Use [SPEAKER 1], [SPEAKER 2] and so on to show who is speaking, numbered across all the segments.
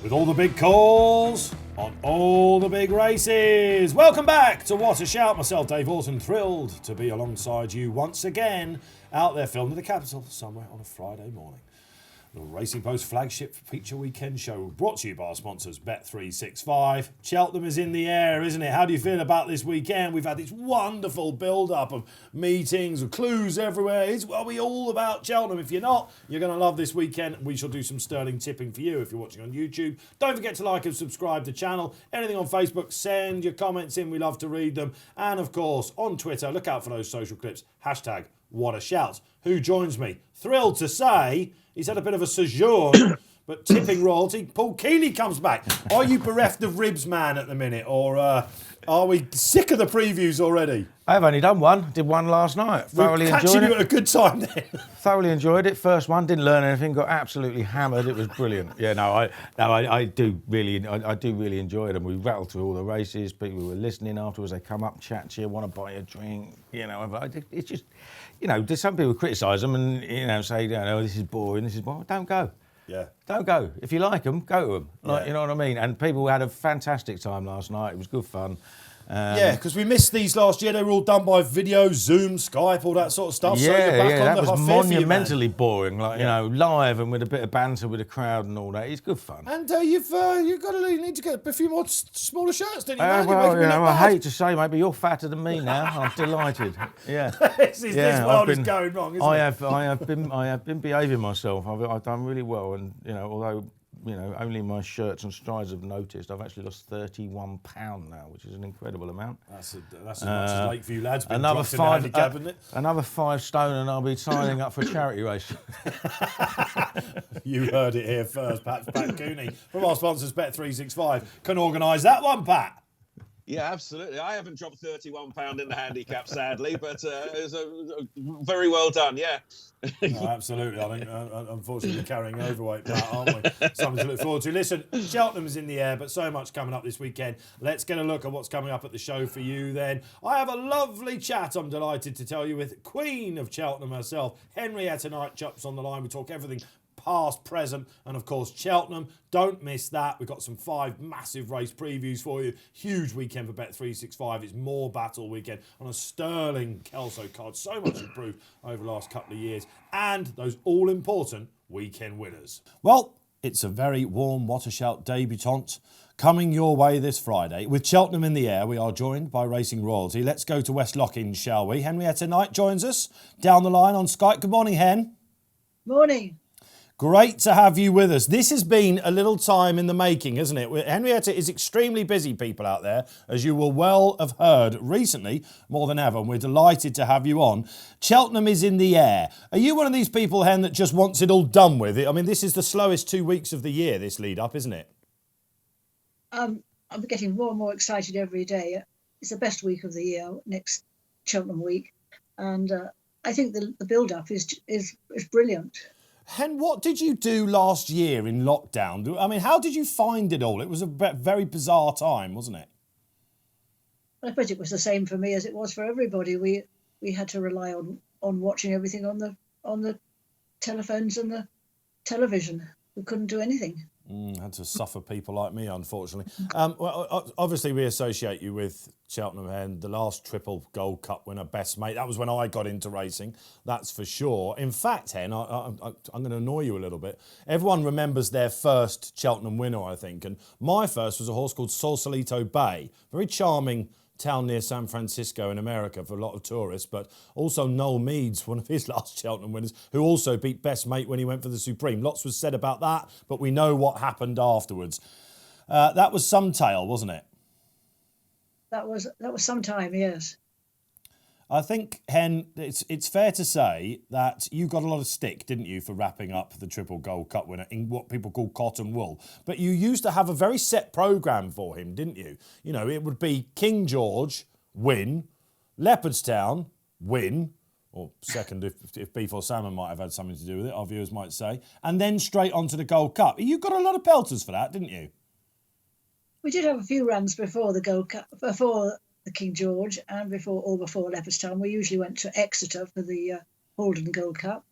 [SPEAKER 1] with all the big calls on all the big races. Welcome back to What a Shout. Myself, Dave Orton, thrilled to be alongside you once again out there filmed in the capital somewhere on a Friday morning. The Racing Post flagship feature weekend show brought to you by our sponsors Bet365. Cheltenham is in the air, isn't it? How do you feel about this weekend? We've had this wonderful build-up of meetings and clues everywhere. It's all about Cheltenham. If you're not, you're going to love this weekend. We shall do some sterling tipping for you if you're watching on YouTube. Don't forget to like and subscribe to the channel. Anything on Facebook, send your comments in. We love to read them. And of course, on Twitter, look out for those social clips. Hashtag What a Shout. Who joins me? Thrilled to say he's had a bit of a sojourn, but tipping royalty. Paul Kealy comes back. Are you bereft of ribs, man, at the minute? Or are we sick of the previews already?
[SPEAKER 2] I've only done one. Did one last night. Thoroughly enjoyed it.
[SPEAKER 1] Catching you at a good time then.
[SPEAKER 2] Thoroughly enjoyed it. First one, didn't learn anything. Got absolutely hammered. It was brilliant. I do really enjoy them. We rattled through all the races. People who were listening afterwards, they come up, chat to you, want to buy a drink. It's just, there's some people criticise them and say, this is boring. Don't go.
[SPEAKER 1] Yeah.
[SPEAKER 2] Don't go. If you like them, go to them. You know what I mean? And people had a fantastic time last night. It was good fun.
[SPEAKER 1] Because we missed these last year. They were all done by video, Zoom, Skype, all that sort of stuff.
[SPEAKER 2] That was monumentally boring. Live and with a bit of banter with the crowd and all that. It's good fun.
[SPEAKER 1] And you've got to need to get a few more smaller shirts, don't you?
[SPEAKER 2] I hate to say, mate, but you're fatter than me now. I'm delighted. Yeah.
[SPEAKER 1] this world is going wrong, isn't it?
[SPEAKER 2] I have been behaving myself. I've done really well, and although. Only my shirts and strides have noticed. I've actually lost 31 pounds now, which is an incredible amount.
[SPEAKER 1] That's as much as Lakeview lads been
[SPEAKER 2] another
[SPEAKER 1] dropped in the handicap, isn't it?
[SPEAKER 2] Another 5 stone, and I'll be signing up for a charity race.
[SPEAKER 1] You heard it here first. Pat Cooney from our sponsors Bet365 can organise that one, Pat.
[SPEAKER 3] Yeah, absolutely. I haven't dropped £31 in the handicap, sadly, but it was very well done, yeah.
[SPEAKER 1] No, absolutely. I think, unfortunately, we're carrying overweight, Pat, aren't we? Something to look forward to. Listen, Cheltenham is in the air, but so much coming up this weekend. Let's get a look at what's coming up at the show for you then. I have a lovely chat, I'm delighted to tell you, with Queen of Cheltenham herself, Henrietta Knight, jumps on the line. We talk everything past, present, and of course Cheltenham. Don't miss that. We've got some 5 massive race previews for you. Huge weekend for Bet365. It's Morebattle weekend on a sterling Kelso card. So much improved over the last couple of years. And those all-important weekend winners. Well, it's a very warm What a Shout debutante coming your way this Friday. With Cheltenham in the air, we are joined by Racing Royalty. Let's go to West Lothian, shall we? Henrietta Knight joins us down the line on Skype. Good morning, Hen.
[SPEAKER 4] Morning.
[SPEAKER 1] Great to have you with us. This has been a little time in the making, hasn't it? Henrietta is extremely busy, people out there, as you will well have heard recently, more than ever, and we're delighted to have you on. Cheltenham is in the air. Are you one of these people, Hen, that just wants it all done with it? I mean, this is the slowest 2 weeks of the year, this lead up, isn't it?
[SPEAKER 4] I'm getting more and more excited every day. It's the best week of the year, next Cheltenham week, and I think the build-up is brilliant.
[SPEAKER 1] Hen, what did you do last year in lockdown? I mean, how did you find it all? It was a very bizarre time, wasn't it?
[SPEAKER 4] I suppose it was the same for me as it was for everybody. We had to rely on watching everything on the telephones and the television. We couldn't do anything.
[SPEAKER 1] Had to suffer people like me, unfortunately. Well, obviously, we associate you with Cheltenham, and the last triple Gold Cup winner, best mate. That was when I got into racing, that's for sure. In fact, Hen, I'm going to annoy you a little bit. Everyone remembers their first Cheltenham winner, I think, and my first was a horse called Sausalito Bay. Very charming town near San Francisco in America for a lot of tourists, but also Noel Meads, one of his last Cheltenham winners, who also beat Best Mate when he went for the Supreme. Lots was said about that, but we know what happened afterwards. That was some tale, wasn't it?
[SPEAKER 4] That was some time, yes.
[SPEAKER 1] I think, Hen, it's fair to say that you got a lot of stick, didn't you, for wrapping up the Triple Gold Cup winner in what people call cotton wool. But you used to have a very set programme for him, didn't you? You know, it would be King George, win, Leopardstown, win, or second if beef or salmon might have had something to do with it, our viewers might say, and then straight on to the Gold Cup. You got a lot of pelters for that, didn't you?
[SPEAKER 4] We did have a few runs before the Gold Cup, before the King George, and before Leopardstown. We usually went to Exeter for the Holden Gold Cup,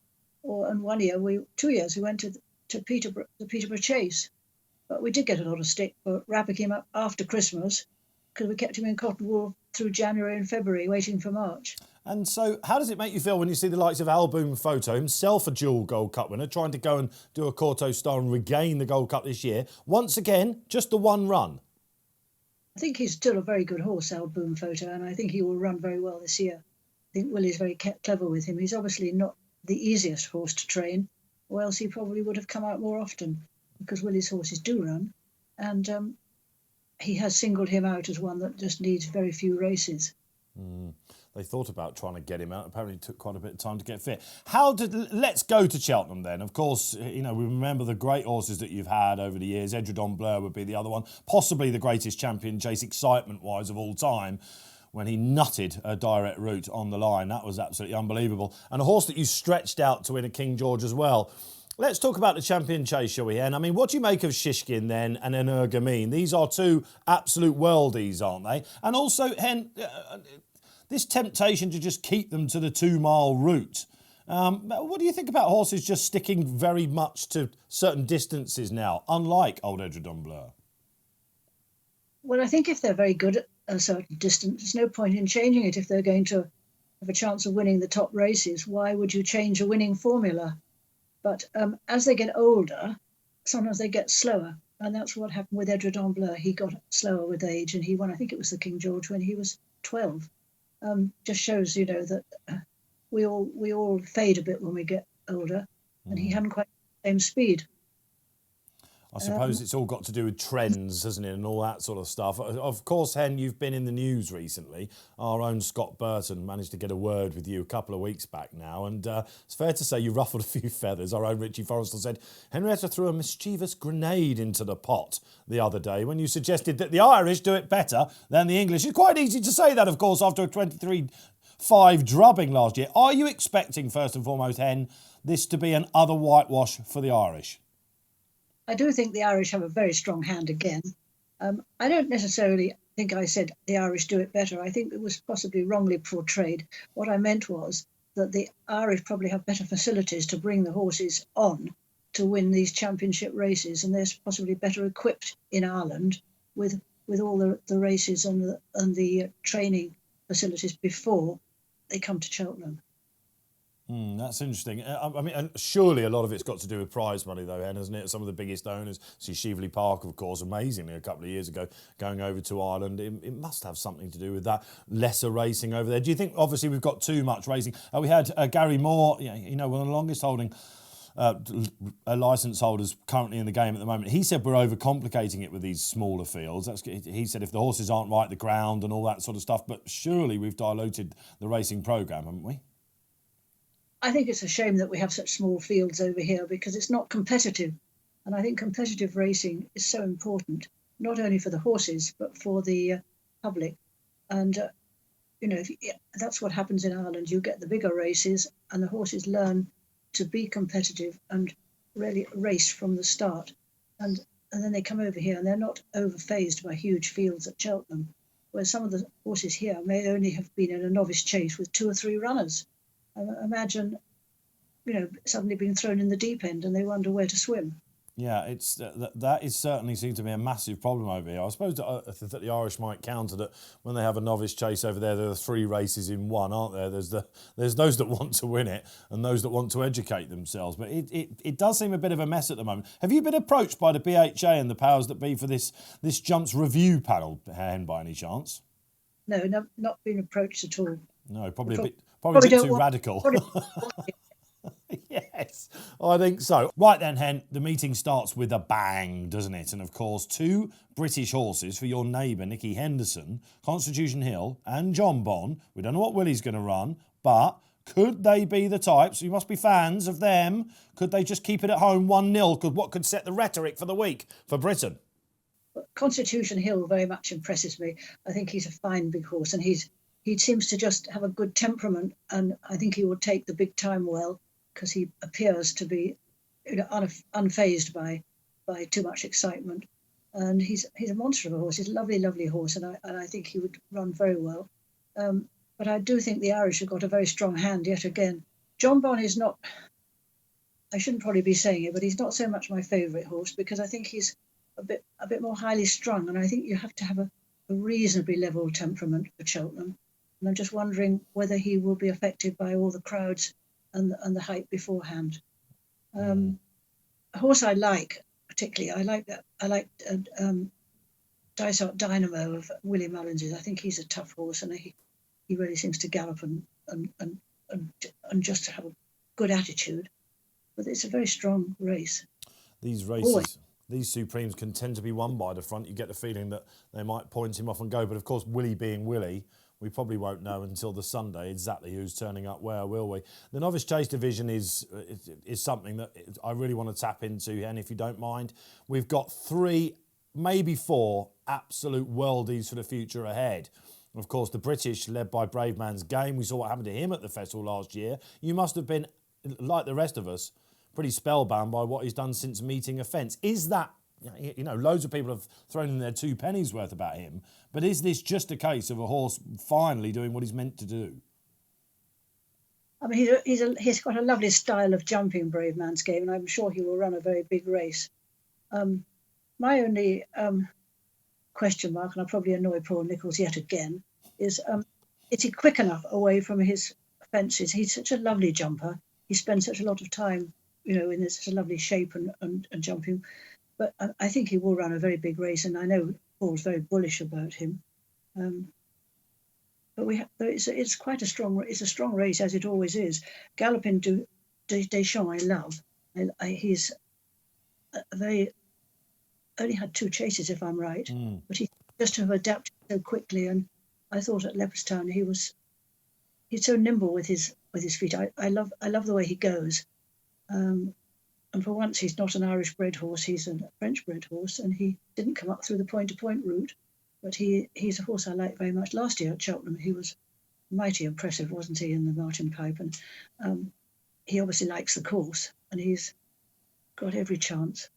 [SPEAKER 4] and 2 years we went to the Peterborough Chase. But we did get a lot of stick for wrapping him up after Christmas because we kept him in cotton wool through January and February, waiting for March.
[SPEAKER 1] And so how does it make you feel when you see the likes of Album Photo, himself a dual Gold Cup winner, trying to go and do a Corto Star and regain the Gold Cup this year? Once again, just the one run.
[SPEAKER 4] I think he's still a very good horse, Album Photo, and I think he will run very well this year. I think Willie's very clever with him. He's obviously not the easiest horse to train, or else he probably would have come out more often, because Willie's horses do run. And he has singled him out as one that just needs very few races.
[SPEAKER 1] They thought about trying to get him out. Apparently it took quite a bit of time to get fit. Let's go to Cheltenham then. Of course, we remember the great horses that you've had over the years. Edredon Blur would be the other one. Possibly the greatest champion chase excitement-wise of all time, when he nutted a direct route on the line. That was absolutely unbelievable. And a horse that you stretched out to win a King George as well. Let's talk about the champion chase, shall we, Hen? I mean, what do you make of Shishkin then and Energamine? These are two absolute worldies, aren't they? And also, Hen, this temptation to just keep them to the 2-mile route. What do you think about horses just sticking very much to certain distances now, unlike old Edredon Blur?
[SPEAKER 4] Well, I think if they're very good at a certain distance, there's no point in changing it if they're going to have a chance of winning the top races. Why would you change a winning formula? But as they get older, sometimes they get slower. And that's what happened with Edredon Blur. He got slower with age and he won, I think it was the King George when he was 12. Just shows, that we all fade a bit when we get older, and he hadn't quite the same speed.
[SPEAKER 1] I suppose it's all got to do with trends, hasn't it, and all that sort of stuff. Of course, Hen, you've been in the news recently. Our own Scott Burton managed to get a word with you a couple of weeks back now, and it's fair to say you ruffled a few feathers. Our own Richie Forrestal said Henrietta threw a mischievous grenade into the pot the other day when you suggested that the Irish do it better than the English. It's quite easy to say that, of course, after a 23-5 drubbing last year. Are you expecting, first and foremost, Hen, this to be an other whitewash for the Irish?
[SPEAKER 4] I do think the Irish have a very strong hand again. I don't necessarily think I said the Irish do it better. I think it was possibly wrongly portrayed. What I meant was that the Irish probably have better facilities to bring the horses on to win these championship races, and they're possibly better equipped in Ireland with all the races and the training facilities before they come to Cheltenham.
[SPEAKER 1] That's interesting. I mean, and surely a lot of it's got to do with prize money, though, Hen, hasn't it? Some of the biggest owners, see Shively Park, of course, amazingly, a couple of years ago, going over to Ireland. It must have something to do with that lesser racing over there. Do you think, obviously, we've got too much racing? We had Gary Moore, one of the longest holding licence holders currently in the game at the moment. He said we're overcomplicating it with these smaller fields. He said if the horses aren't right, the ground and all that sort of stuff. But surely we've diluted the racing programme, haven't we?
[SPEAKER 4] I think it's a shame that we have such small fields over here because it's not competitive. And I think competitive racing is so important, not only for the horses, but for the public. And, that's what happens in Ireland. You get the bigger races and the horses learn to be competitive and really race from the start. And then they come over here and they're not overphased by huge fields at Cheltenham, where some of the horses here may only have been in a novice chase with 2 or 3 runners. Imagine, suddenly being thrown in the deep end and they wonder where to swim.
[SPEAKER 1] Yeah, it's that is certainly seems to be a massive problem over here. I suppose that the Irish might counter that when they have a novice chase over there are 3 races in one, aren't there? There's those that want to win it and those that want to educate themselves. But it does seem a bit of a mess at the moment. Have you been approached by the BHA and the powers that be for this jumps review panel, Hen, by any chance?
[SPEAKER 4] No, not been approached at all.
[SPEAKER 1] No, probably a bit too radical. Yes, I think so. Right then, Hen, the meeting starts with a bang, doesn't it? And of course, 2 British horses for your neighbour, Nicky Henderson, Constitution Hill and John Bon. We don't know what Willie's going to run, but could they be the types? You must be fans of them. Could they just keep it at home 1-0? What could set the rhetoric for the week for Britain?
[SPEAKER 4] Constitution Hill very much impresses me. I think he's a fine big horse and he seems to just have a good temperament, and I think he will take the big time well because he appears to be unfazed by too much excitement. And he's a monster of a horse. He's a lovely, lovely horse, and I think he would run very well. But I do think the Irish have got a very strong hand yet again. John Bon is not, I shouldn't probably be saying it, but he's not so much my favourite horse because I think he's a bit more highly strung, and I think you have to have a reasonably level temperament for Cheltenham. And I'm just wondering whether he will be affected by all the crowds and the hype beforehand. A horse I like particularly, I like Dysart Dynamo of Willie Mullins's. I think he's a tough horse, and he really seems to gallop and just have a good attitude. But it's a very strong race.
[SPEAKER 1] These races, these Supremes can tend to be won by the front. You get the feeling that they might point him off and go. But of course, Willie being Willie, we probably won't know until the Sunday exactly who's turning up where, will we? The Novice Chase division is something that I really want to tap into, Hen, if you don't mind. We've got 3, maybe 4 absolute worldies for the future ahead. Of course, the British, led by Brave Man's Game. We saw what happened to him at the festival last year. You must have been, like the rest of us, pretty spellbound by what he's done since meeting a fence. Is that, you know, loads of people have thrown in their 2 pennies worth about him, but is this just a case of a horse finally doing what he's meant to do?
[SPEAKER 4] I mean, he's got a lovely style of jumping, Brave Man's Game, and I'm sure he will run a very big race. My only question mark, and I'll probably annoy Paul Nicholls yet again, is he quick enough away from his fences? He's such a lovely jumper. He spends such a lot of time, you know, in such a lovely shape and jumping. But I think he will run a very big race, and I know Paul's very bullish about him. But it's quite a strong race, as it always is. Galloping Deschamps, I love. He's only had 2 chases, if I'm right, but he just have adapted so quickly. And I thought at Leopardstown he's so nimble with his feet. I love the way he goes. And for once, he's not an Irish-bred horse; he's a French-bred horse, and he didn't come up through the point-to-point route. But he's a horse I like very much. Last year at Cheltenham, he was mighty impressive, wasn't he, in the Martin Pipe? And he obviously likes the course, and he's got every chance.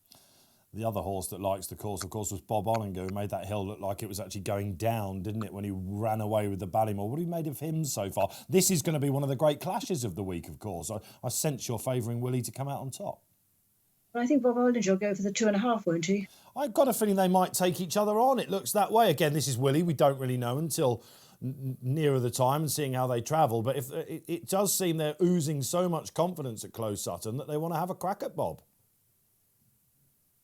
[SPEAKER 1] The other horse that likes the course, of course, was Bob Ollinger, who made that hill look like it was actually going down, didn't it, when he ran away with the Ballymore? What have you made of him so far? This is going to be one of the great clashes of the week, of course. I sense you're favouring Willie to come out on top.
[SPEAKER 4] I think Bob Ollinger will go for the 2.5, won't he?
[SPEAKER 1] I've got a feeling they might take each other on. It looks that way. Again, this is Willie. We don't really know until nearer the time and seeing how they travel. But if it does seem they're oozing so much confidence at Close Sutton that they want to have a crack at Bob.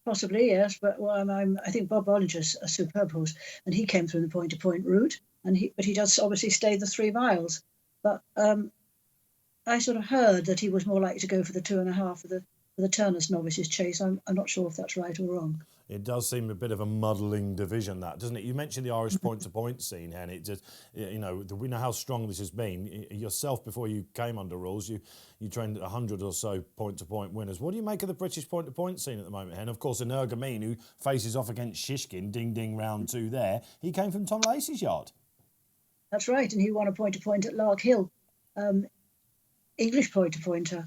[SPEAKER 4] Possibly, yes. But I think Bob Ollinger's a superb horse, and he came through the point-to-point route, but he does obviously stay the 3 miles. But I sort of heard that he was more likely to go for the 2.5 for the Turner's Novices Chase. I'm not sure if that's right or wrong.
[SPEAKER 1] It does seem a bit of a muddling division, that, doesn't it? You mentioned the Irish point-to-point scene, Hen. It just, you know, we know how strong this has been. Yourself, before you came under rules, you trained 100 or so point-to-point winners. What do you make of the British point-to-point scene at the moment, Hen? Of course, Energamine, who faces off against Shishkin, ding-ding round 2 there, he came from Tom Lacey's yard.
[SPEAKER 4] That's right, and he won a point-to-point at Lark Hill. English point-to-pointer.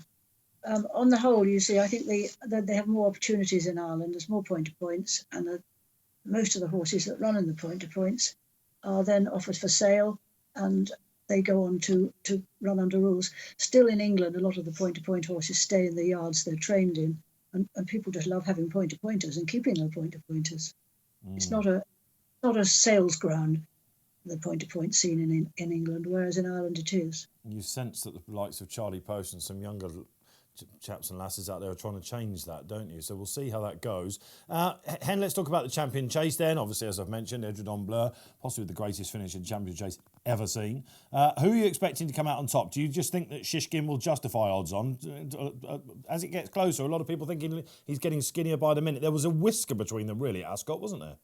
[SPEAKER 4] On the whole, you see, I think they have more opportunities in Ireland. There's more point-to-points, and most of the horses that run in the point-to-points are then offered for sale, and they go on to run under rules. Still in England, a lot of the point-to-point horses stay in the yards they're trained in, and people just love having point-to-pointers and keeping their point-to-pointers. It's not a sales ground, the point-to-point scene in England, whereas in Ireland it is.
[SPEAKER 1] You sense that the likes of Charlie Post and some younger chaps and lasses out there are trying to change that, don't you? So we'll see how that goes. Hen, let's talk about the Champion Chase then. Obviously, as I've mentioned, Edredon Bleu, possibly the greatest finish in Champion Chase ever seen. Who are you expecting to come out on top? Do you just think that Shishkin will justify odds on? As it gets closer, a lot of people thinking he's getting skinnier by the minute. There was a whisker between them, really, at Ascot, wasn't there?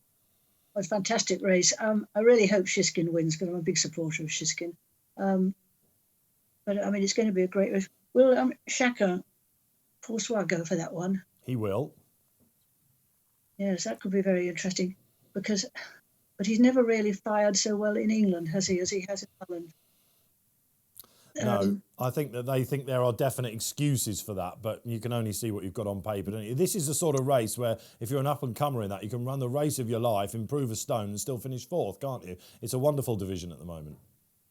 [SPEAKER 4] It was a fantastic race. I really hope Shishkin wins, because I'm a big supporter of Shishkin. But, I mean, it's going to be a great race. Will Chacun Poursois go for that one?
[SPEAKER 1] He will.
[SPEAKER 4] Yes, that could be very interesting, but he's never really fired so well in England, has he, as he has in Ireland?
[SPEAKER 1] No, I think that they think there are definite excuses for that, but you can only see what you've got on paper, don't you? This is the sort of race where if you're an up-and-comer in that, you can run the race of your life, improve a stone and still finish 4th, can't you? It's a wonderful division at the moment.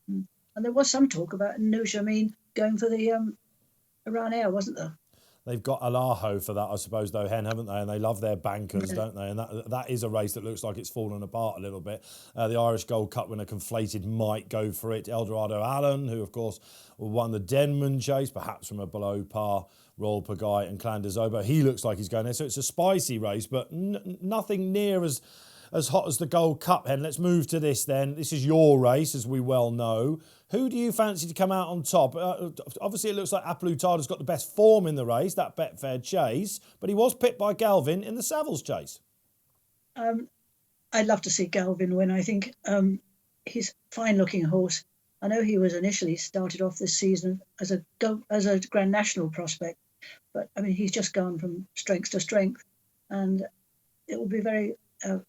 [SPEAKER 4] And there was some talk about Noujamin going for the Iran Air, wasn't there?
[SPEAKER 1] They've got Alaho for that, I suppose, though, Hen, haven't they? And they love their bankers, don't they? And that is a race that looks like it's fallen apart a little bit. The Irish Gold Cup winner, Conflated, might go for it. Eldorado Allen, who, of course, won the Denman Chase, perhaps from a below par Royal Pagaille and Clan des Ober. He looks like he's going there. So it's a spicy race, but nothing near as hot as the Gold Cup, Hen. Let's move to this then. This is your race, as we well know. Who do you fancy to come out on top? Obviously, it looks like A Plus Tard has got the best form in the race, that Betfair Chase, but he was pipped by Galvin in the Savills Chase.
[SPEAKER 4] I'd love to see Galvin win. I think he's a fine-looking horse. I know he was initially started off this season as a Grand National prospect, but I mean he's just gone from strength to strength, and it would be very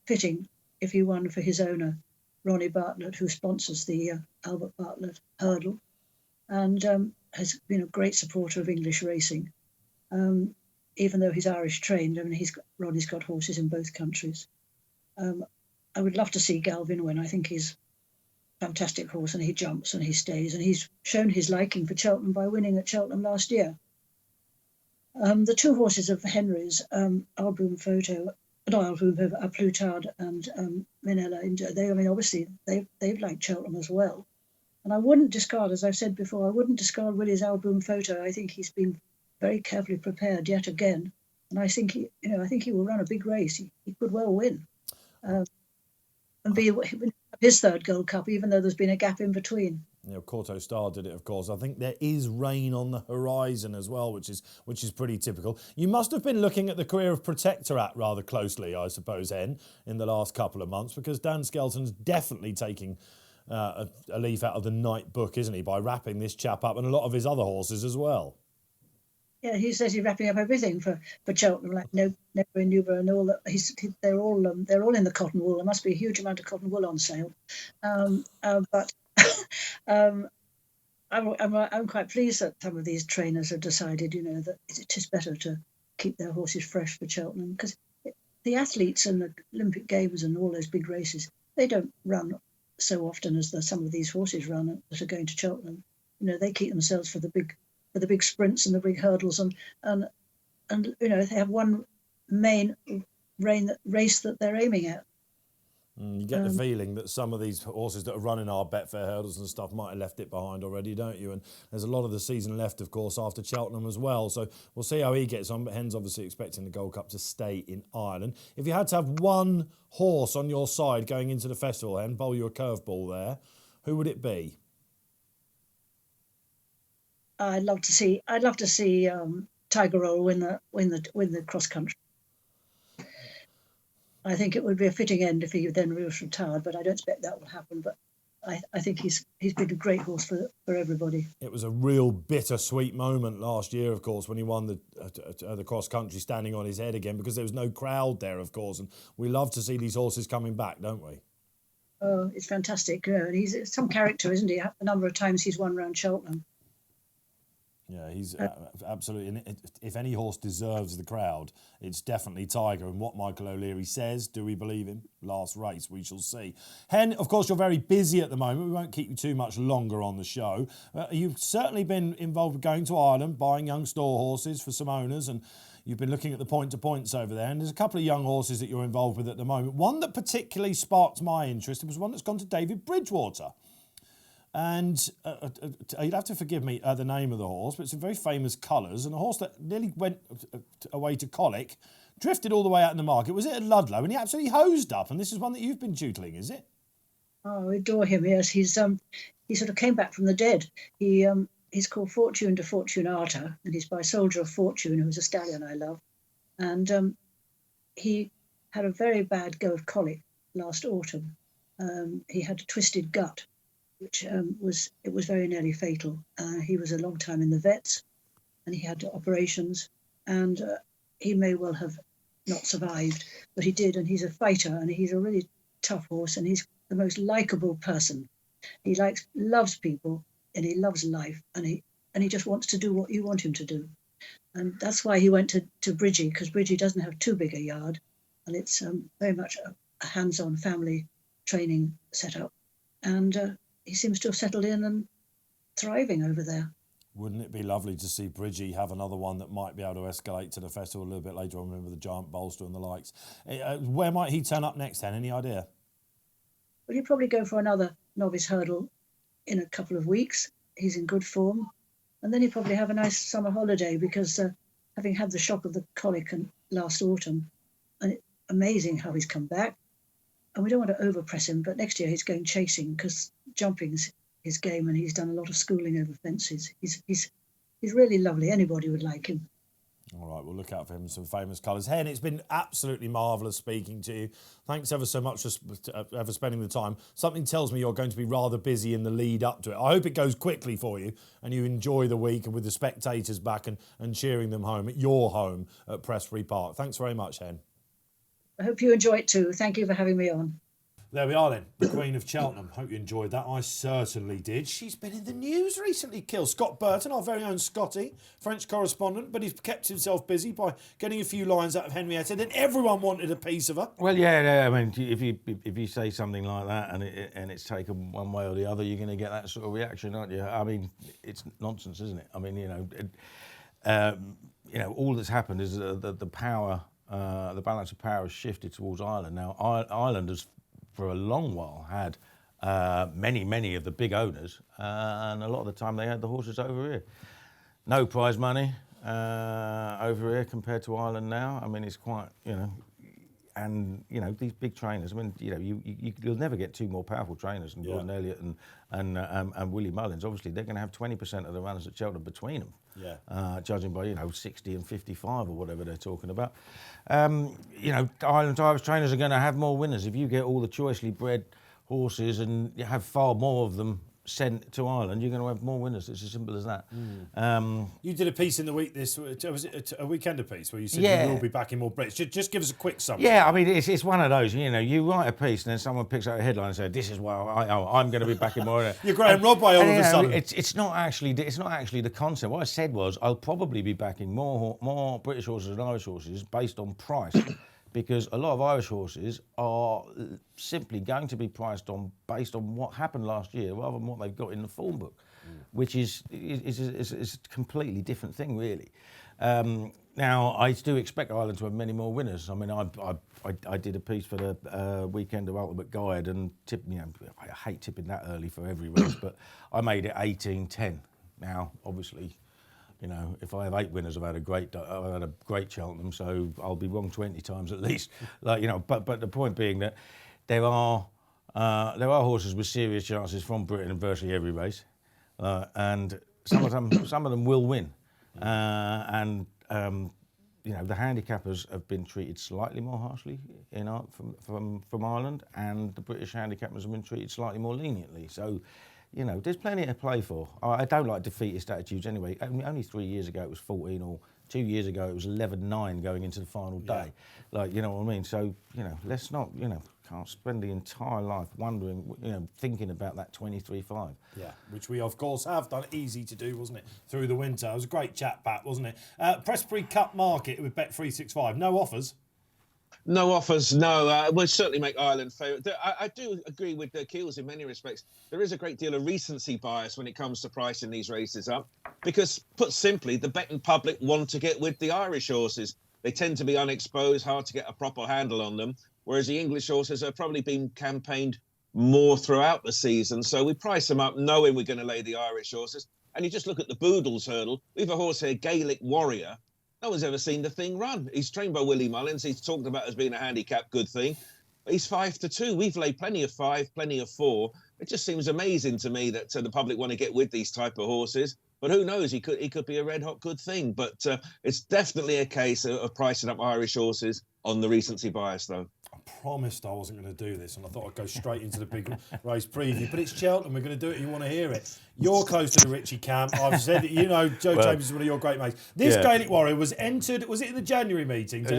[SPEAKER 4] fitting if he won for his owner, Ronnie Bartlett, who sponsors the Albert Bartlett Hurdle, and has been a great supporter of English racing. Even though he's Irish trained, I mean Ronnie's got horses in both countries. I would love to see Galvin win. I think he's a fantastic horse, and he jumps and he stays, and he's shown his liking for Cheltenham by winning at Cheltenham last year. The two horses of Henry's, A Plus Tard and Minella, they, I mean, obviously they've liked Cheltenham as well. And I wouldn't discard, as I've said before, I wouldn't discard Willie's Album Photo. I think he's been very carefully prepared yet again, and I think he will run a big race. He could well win, and be his third Gold Cup, even though there's been a gap in between.
[SPEAKER 1] Yeah, Corto Star did it, of course. I think there is rain on the horizon as well, which is pretty typical. You must have been looking at the career of Protectorat rather closely, I suppose, Hen, in the last couple of months, because Dan Skelton's definitely taking a leaf out of the Knight book, isn't he, by wrapping this chap up and a lot of his other horses as well.
[SPEAKER 4] Yeah, he says he's wrapping up everything for Cheltenham, like Newbury and Newbury and all that. They're all in the cotton wool. There must be a huge amount of cotton wool on sale, but. I'm quite pleased that some of these trainers have decided, that it is better to keep their horses fresh for Cheltenham, because the athletes and the Olympic Games and all those big races, they don't run so often as some of these horses run that are going to Cheltenham. They keep themselves for the big sprints and the big hurdles, and they have one main race that they're aiming at.
[SPEAKER 1] You get the feeling that some of these horses that are running our Betfair hurdles and stuff might have left it behind already, don't you? And there's a lot of the season left, of course, after Cheltenham as well. So we'll see how he gets on. But Hen's obviously expecting the Gold Cup to stay in Ireland. If you had to have one horse on your side going into the festival, Hen, bowl you a curveball there, who would it be?
[SPEAKER 4] I'd love to see Tiger Roll win the cross country. I think it would be a fitting end if he then was retired, but I don't expect that will happen. But I think he's been a great horse for everybody. It
[SPEAKER 1] was a real bittersweet moment last year, of course, when he won the cross country, standing on his head again, because there was no crowd there, of course, and we love to see these horses coming back, don't we?
[SPEAKER 4] Oh, it's fantastic. And he's some character, isn't he? A number of times he's won round Cheltenham.
[SPEAKER 1] Yeah, he's absolutely. If any horse deserves the crowd, it's definitely Tiger. And what Michael O'Leary says, do we believe him? Last race, we shall see. Hen, of course, you're very busy at the moment. We won't keep you too much longer on the show. You've certainly been involved with going to Ireland, buying young store horses for some owners, and you've been looking at the point-to-points over there. And there's a couple of young horses that you're involved with at the moment. One that particularly sparked my interest was one that's gone to David Bridgewater. And you'd have to forgive me the name of the horse, but it's in very famous colours, and a horse that nearly went away to colic, drifted all the way out in the market. Was it at Ludlow? And he absolutely hosed up, and this is one that you've been tutoring, is it?
[SPEAKER 4] Oh, I adore him, yes. He sort of came back from the dead. He's called Fortune de Fortunata, and he's by Soldier of Fortune, who's a stallion I love. And he had a very bad go of colic last autumn. He had a twisted gut, which was very nearly fatal. He was a long time in the vets, and he had operations, and he may well have not survived, but he did, and he's a fighter, and he's a really tough horse, and he's the most likable person. He loves people, and he loves life, and he just wants to do what you want him to do. And that's why he went to Bridgie, because Bridgie doesn't have too big a yard, and it's very much a hands-on family training setup. And he seems to have settled in and thriving over there.
[SPEAKER 1] Wouldn't it be lovely to see Bridgie have another one that might be able to escalate to the festival a little bit later on? Remember the giant bolster and the likes. Where might he turn up next then? Any idea?
[SPEAKER 4] Well, he'll probably go for another novice hurdle in a couple of weeks. He's in good form. And then he'll probably have a nice summer holiday because having had the shock of the colic last autumn, and it's amazing how he's come back. And we don't want to overpress him, but next year he's going chasing because jumping's his game, and he's done a lot of schooling over fences. He's really lovely. Anybody would like him.
[SPEAKER 1] All right, we'll look out for him in some famous colours. Hen, it's been absolutely marvellous speaking to you. Thanks ever so much for spending the time. Something tells me you're going to be rather busy in the lead up to it. I hope it goes quickly for you and you enjoy the week and with the spectators back and cheering them home at your home at Prestbury Park. Thanks very much, Hen.
[SPEAKER 4] I hope you enjoy it too. Thank you for having me on.
[SPEAKER 1] There we are then, the Queen of Cheltenham. Hope you enjoyed that. I certainly did. She's been in the news recently, Kill. Scott Burton, our very own Scotty, French correspondent, but he's kept himself busy by getting a few lines out of Henrietta. Then everyone wanted a piece of her.
[SPEAKER 2] Well, yeah. I mean, if you say something like that and it's taken one way or the other, you're going to get that sort of reaction, aren't you? I mean, it's nonsense, isn't it? I mean, all that's happened is the power, the balance of power has shifted towards Ireland. Now, Ireland has, for a long while, had many of the big owners, and a lot of the time they had the horses over here. No prize money over here compared to Ireland now. I mean, it's quite, and these big trainers. I mean, you'll never get two more powerful trainers than Gordon Elliott and Willie Mullins. Obviously, they're going to have 20% of the runners at Cheltenham between them. Yeah. Judging by 60 and 55 or whatever they're talking about. Irish trainers are going to have more winners. If you get all the choicely bred horses and you have far more of them sent to Ireland, you're going to have more winners. It's as simple as that.
[SPEAKER 1] You did a piece in the week was it a weekender piece where you said you will be backing more Brits. Just give us a quick summary.
[SPEAKER 2] Yeah, I mean, it's one of those, you write a piece and then someone picks up a headline and says, this is why I'm going to be backing more.
[SPEAKER 1] You're Graham Rodway all of a sudden.
[SPEAKER 2] It's not actually the concept. What I said was I'll probably be backing more British horses than Irish horses based on price. Because a lot of Irish horses are simply going to be priced based on what happened last year rather than what they've got in the form book, which is a completely different thing, really. Now, I do expect Ireland to have many more winners. I mean, I did a piece for the Weekend of Ultimate Guide and I hate tipping that early for every race, but I made it 18-10. Now, obviously, if I have 8 winners, I've had a great Cheltenham, so I'll be wrong 20 times at least. But the point being that there are horses with serious chances from Britain in virtually every race, and some of them will win. The handicappers have been treated slightly more harshly from Ireland, and the British handicappers have been treated slightly more leniently. So. There's plenty to play for. I don't like defeatist attitudes anyway. Only 3 years ago it was 14, or 2 years ago it was 11-9 going into the final day. You know what I mean? So, let's not, can't spend the entire life wondering, thinking about that 23-5.
[SPEAKER 1] Yeah, which we of course have done. Easy to do, wasn't it, through the winter? It was a great chat, Pat, wasn't it? Prestbury Cup Market with Bet365. No offers.
[SPEAKER 3] No offers, no. We'll certainly make Ireland favourite. I do agree with the Keels in many respects. There is a great deal of recency bias when it comes to pricing these races up, because, put simply, the betting public want to get with the Irish horses. They tend to be unexposed, hard to get a proper handle on them, whereas the English horses have probably been campaigned more throughout the season. So we price them up knowing we're going to lay the Irish horses. And you just look at the Boodles hurdle. We have a horse here, Gaelic Warrior. No one's ever seen the thing run. He's trained by Willie Mullins. He's talked about as being a handicap good thing. But he's 5-2. We've laid plenty of 5, plenty of 4. It just seems amazing to me that the public want to get with these type of horses. But who knows? He could be a red hot good thing. But it's definitely a case of pricing up Irish horses on the recency bias, though.
[SPEAKER 1] I promised I wasn't going to do this, and I thought I'd go straight into the big race preview. But it's Cheltenham. We're going to do it. You want to hear it. You're close to the Ritchie camp. I've said that, Joe Chambers is one of your great mates. This Gaelic Warrior was entered, was it in the January meeting? It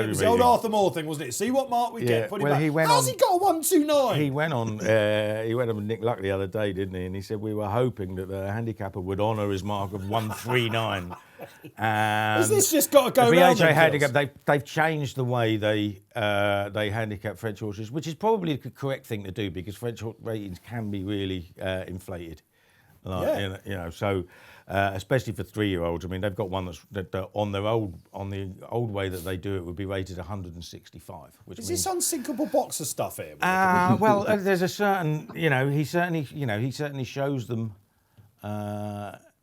[SPEAKER 1] was the old Arthur Moore thing, wasn't it? See what mark we get, put him back. How's he got a 129?
[SPEAKER 2] He went on with Nick Luck the other day, didn't he? And he said we were hoping that the handicapper would honour his mark of 139.
[SPEAKER 1] Has this just got to go
[SPEAKER 2] the
[SPEAKER 1] round?
[SPEAKER 2] VHA handicap, they've changed the way they handicap French horses, which is probably the correct thing to do, because French ratings can be really inflated. Like, you know, so especially for 3-year-olds. I mean, they've got one that on the old way that they do it would be rated 165. Which
[SPEAKER 1] Is
[SPEAKER 2] means,
[SPEAKER 1] this unsinkable boxer stuff here?
[SPEAKER 2] well, there's a certain, he certainly shows them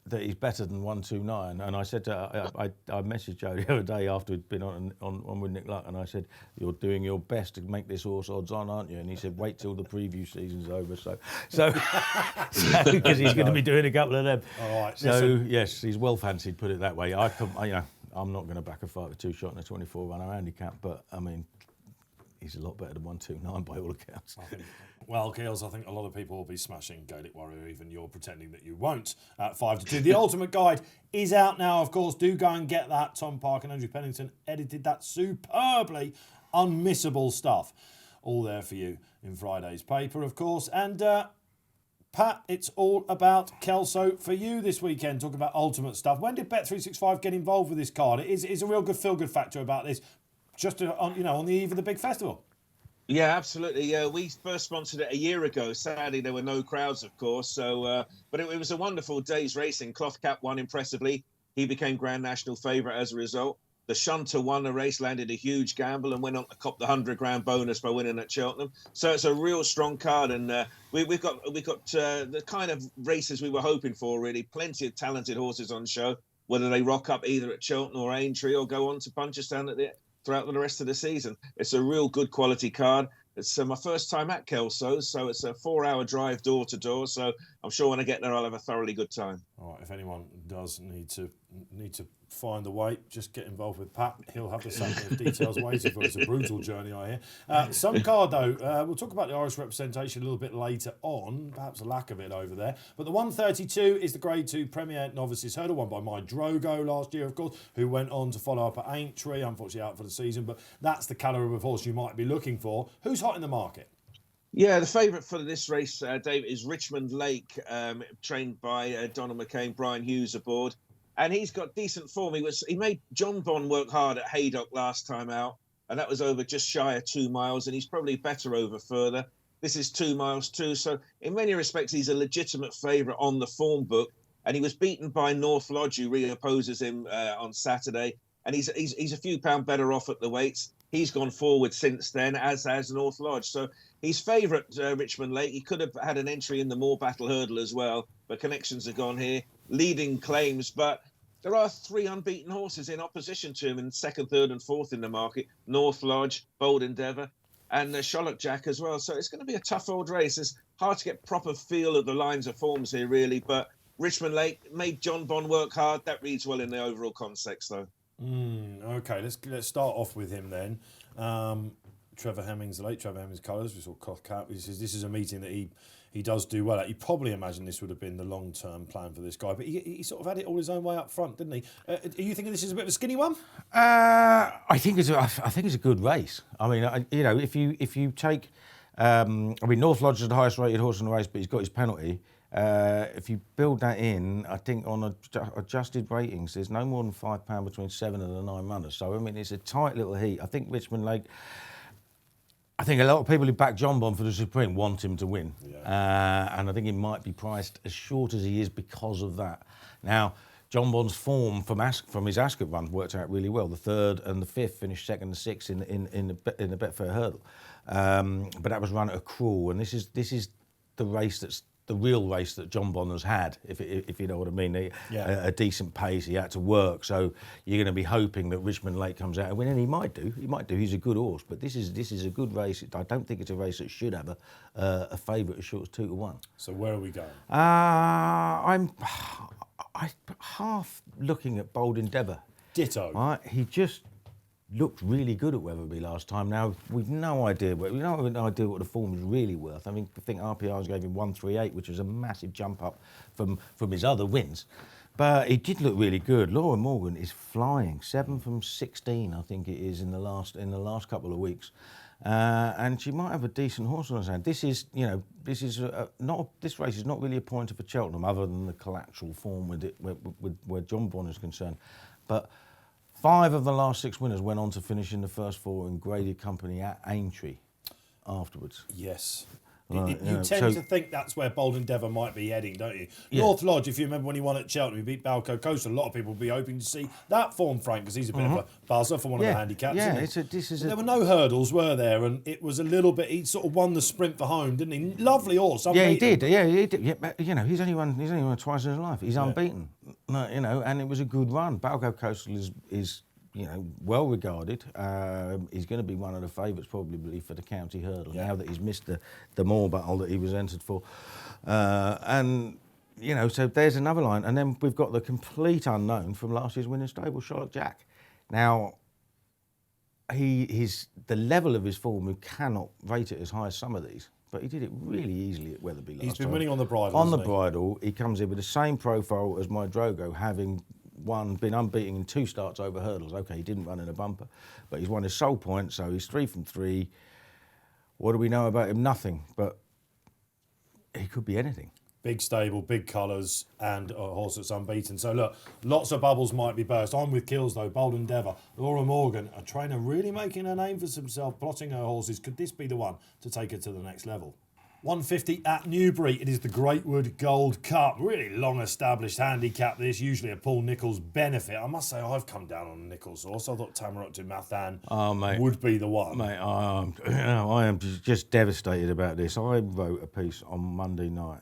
[SPEAKER 2] that he's better than 129. And I said I messaged Joe the other day after we'd been on with Nick Luck, and I said, "You're doing your best to make this horse odds on, aren't you?" And he said, "Wait till the preview season's over." So because he's going to be doing a couple of them.
[SPEAKER 1] All right.
[SPEAKER 2] So
[SPEAKER 1] listen.
[SPEAKER 2] yes, he's well fancied. Put it that way. I'm not going to back a fight with 2 shot in a 24-runner handicap, but I mean, he's a lot better than 129 by all accounts.
[SPEAKER 1] Well, Keels, I think a lot of people will be smashing Gaelic Warrior, even you're pretending that you won't, at 5-2. The Ultimate Guide is out now, of course. Do go and get that. Tom Park and Andrew Pennington edited that superbly. Unmissable stuff. All there for you in Friday's paper, of course. And Pat, it's all about Kelso for you this weekend. Talk about ultimate stuff. When did Bet365 get involved with this card? It's a real good feel-good factor about this, just on the eve of the big festival.
[SPEAKER 3] Yeah, absolutely. We first sponsored it a year ago. Sadly, there were no crowds, of course. So, but it was a wonderful day's racing. Cloth Cap won impressively. He became Grand National favourite as a result. The Shunter won the race, landed a huge gamble, and went on to cop the £100,000 bonus by winning at Cheltenham. So it's a real strong card, and we've got the kind of races we were hoping for. Really, plenty of talented horses on show. Whether they rock up either at Cheltenham or Aintree or go on to Punchestown throughout the rest of the season. It's a real good quality card. It's my first time at Kelso, so it's a 4-hour drive door to door. So I'm sure when I get there, I'll have a thoroughly good time. All
[SPEAKER 1] right, if anyone does need to find the way, just get involved with Pat. He'll have the same details waiting for. It's a brutal journey, I hear. Some card, though, we'll talk about the Irish representation a little bit later on, perhaps a lack of it over there. But the 132 is the Grade 2 Premier Novices Hurdle, won by My Drogo last year, of course, who went on to follow up at Aintree, unfortunately out for the season. But that's the calibre of horse you might be looking for. Who's hot in the market?
[SPEAKER 3] Yeah, the favourite for this race, Dave, is Richmond Lake, trained by Donald McCain, Brian Hughes aboard. And he's got decent form. He made John Bond work hard at Haydock last time out, and that was over just shy of 2 miles, and he's probably better over further. This is 2 miles too, so in many respects, he's a legitimate favourite on the form book, and he was beaten by North Lodge, who reopposes him on Saturday, and he's a few pound better off at the weights. He's gone forward since then, as has North Lodge. So he's favourite, Richmond Lake. He could have had an entry in the Morebattle Hurdle as well, but connections are gone here. Leading claims, but there are 3 unbeaten horses in opposition to him in 2nd, 3rd and 4th in the market. North Lodge, Bold Endeavour, and Sherlock Jack as well. So it's going to be a tough old race. It's hard to get proper feel of the lines of forms here, really, but Richmond Lake made John Bond work hard. That reads well in the overall context, though.
[SPEAKER 1] Okay, let's start off with him then. Trevor Hemmings, the late Trevor Hemmings colours, we saw Cloth Cap. He says this is a meeting that he does do well at. He probably imagined this would have been the long-term plan for this guy, but he sort of had it all his own way up front, didn't he? Are you thinking this is a bit of a skinny one?
[SPEAKER 2] I think it's a good race. I mean, if you take, North Lodge is the highest rated horse in the race, but he's got his penalty. If you build that in, I think on adjusted ratings, there's no more than £5 between 7 and the 9 runners. So I mean, it's a tight little heat. I think Richmond Lake. I think a lot of people who back John Bond for the Supreme want him to win, and I think he might be priced as short as he is because of that. Now, John Bond's form from his Ascot run worked out really well. The 3rd and the 5th finished 2nd and 6th in the Betfair Hurdle, but that was run at a cruel. And this is the race that's the real race that John Bond has had, if you know what I mean. A decent pace, he had to work. So you're going to be hoping that Richmond Lake comes out and win, and he might do. He's a good horse, but this is a good race. I don't think it's a race that should have a favourite as short as 2-1.
[SPEAKER 1] So where are we going?
[SPEAKER 2] I'm half looking at Bold Endeavour.
[SPEAKER 1] Ditto.
[SPEAKER 2] Right, he just looked really good at Wetherby last time. Now we've no idea what the form is really worth. I think RPRs gave him 138, which was a massive jump up from his other wins. But he did look really good. Laura Morgan is flying, 7 from 16, I think it is in the last couple of weeks, and she might have a decent horse on her hand. This race is not really a pointer for Cheltenham, other than the collateral form with it, where John Bond is concerned, but. 5 of the last 6 winners went on to finish in the first 4 in graded company at Aintree afterwards.
[SPEAKER 1] Yes. You tend to think that's where Bold Endeavour might be heading, don't you? Yeah. North Lodge, if you remember when he won at Cheltenham, he beat Balco Coast. A lot of people will be hoping to see that form, Frank, because he's a bit of a buzzer for one of the handicaps.
[SPEAKER 2] Yeah,
[SPEAKER 1] there were no hurdles, were there? And it was a little bit. He sort of won the sprint for home, didn't he? Lovely horse.
[SPEAKER 2] Yeah, he did. Yeah, he did. Yeah, but, he's only won twice in his life. He's unbeaten. And it was a good run. Balco Coastal is well regarded. He's going to be one of the favourites probably for the county hurdle now that he's missed the Morebattle that he was entered for. So there's another line. And then we've got the complete unknown from last year's winning stable, Charlotte Jack. Now, the level of his form, we cannot rate it as high as some of these, but he did it really easily at Wetherby last time.
[SPEAKER 1] He's been winning on the bridle,
[SPEAKER 2] On the bridle, he comes in with the same profile as my Drogo, having been unbeaten in 2 starts over hurdles. OK, he didn't run in a bumper, but he's won his sole point, so he's 3 from 3. What do we know about him? Nothing, but he could be anything.
[SPEAKER 1] Big stable, big colours, and a horse that's unbeaten. So look, lots of bubbles might be burst. I'm with Kills though, Bold Endeavour. Laura Morgan, a trainer really making a name for himself, plotting her horses. Could this be the one to take her to the next level? 150 at Newbury. It is the Greatwood Gold Cup. Really long established handicap this, usually a Paul Nicholls benefit. I must say I've come down on Nicholls horse. I thought Tamarok to Mathan would be the one.
[SPEAKER 2] Mate, I am just devastated about this. I wrote a piece on Monday night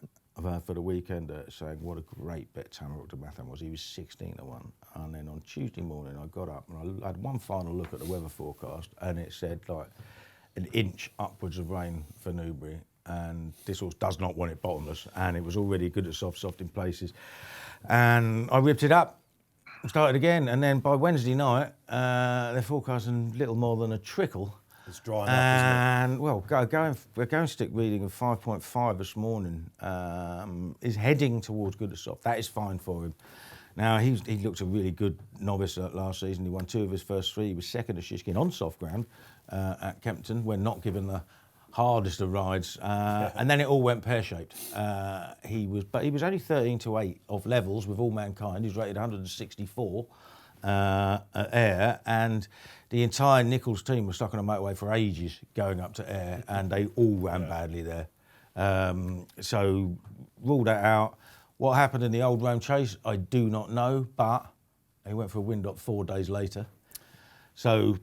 [SPEAKER 2] for the weekend saying what a great bet Tamarok to Mathan was. He was 16-1. And then on Tuesday morning I got up and I had one final look at the weather forecast and it said like an inch upwards of rain for Newbury. And this horse does not want it bottomless, and it was already good at soft in places. And I ripped it up, started again, and then by Wednesday night, they're forecasting little more than a trickle.
[SPEAKER 1] It's drying up, isn't it?
[SPEAKER 2] And, well, a going stick reading of 5.5 this morning is heading towards good at soft. That is fine for him. Now, he looked a really good novice last season. He won 2 of his first 3. He was second to Shishkin on soft ground at Kempton when not given the hardest of rides, and then it all went pear-shaped. He was only 13-8 of levels with All Mankind. He's rated 164 at Ayr, and the entire Nicholls team was stuck on a motorway for ages going up to Ayr, and they all ran badly there. So ruled that out. What happened in the Old Rome Chase, I do not know, but he went for a wind up 4 days later. So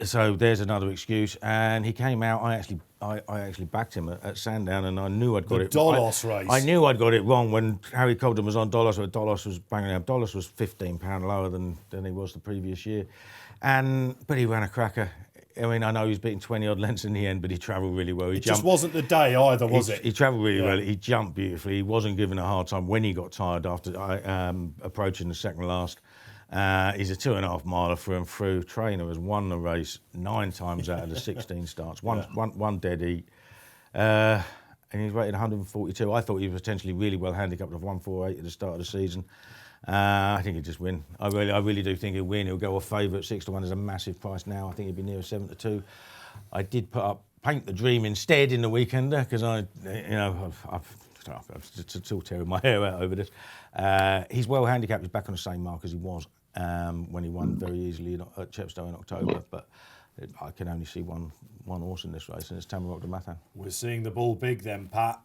[SPEAKER 2] there's another excuse, and he came out. I actually backed him at Sandown, and I knew I'd got it.
[SPEAKER 1] Dolos race.
[SPEAKER 2] I knew I'd got it wrong when Harry Cobden was on Dolos, but Dolos was banging out. Dolos was £15 lower than he was the previous year, but he ran a cracker. I mean, I know he's beaten 20 odd lengths in the end, but he travelled really well.
[SPEAKER 1] It just wasn't the day either, was it?
[SPEAKER 2] He travelled really well. He jumped beautifully. He wasn't given a hard time when he got tired after approaching the second last. He's a 2.5 miler through and through. Trainer has won the race 9 times out of the 16 starts. One dead heat. And he's rated 142. I thought he was potentially really well handicapped of 148 at the start of the season. I think he'll just win. I really do think he'll win. He'll go off favourite. 6-1 is a massive price now. I think he'll be near 7-2. I did put up Paint the Dream instead in the weekender because I've still tearing my hair out over this. He's well handicapped. He's back on the same mark as he was when he won very easily at Chepstow in October. But I can only see one horse in this race, and it's Tamarok de Mathan.
[SPEAKER 1] We're seeing the ball big then, Pat.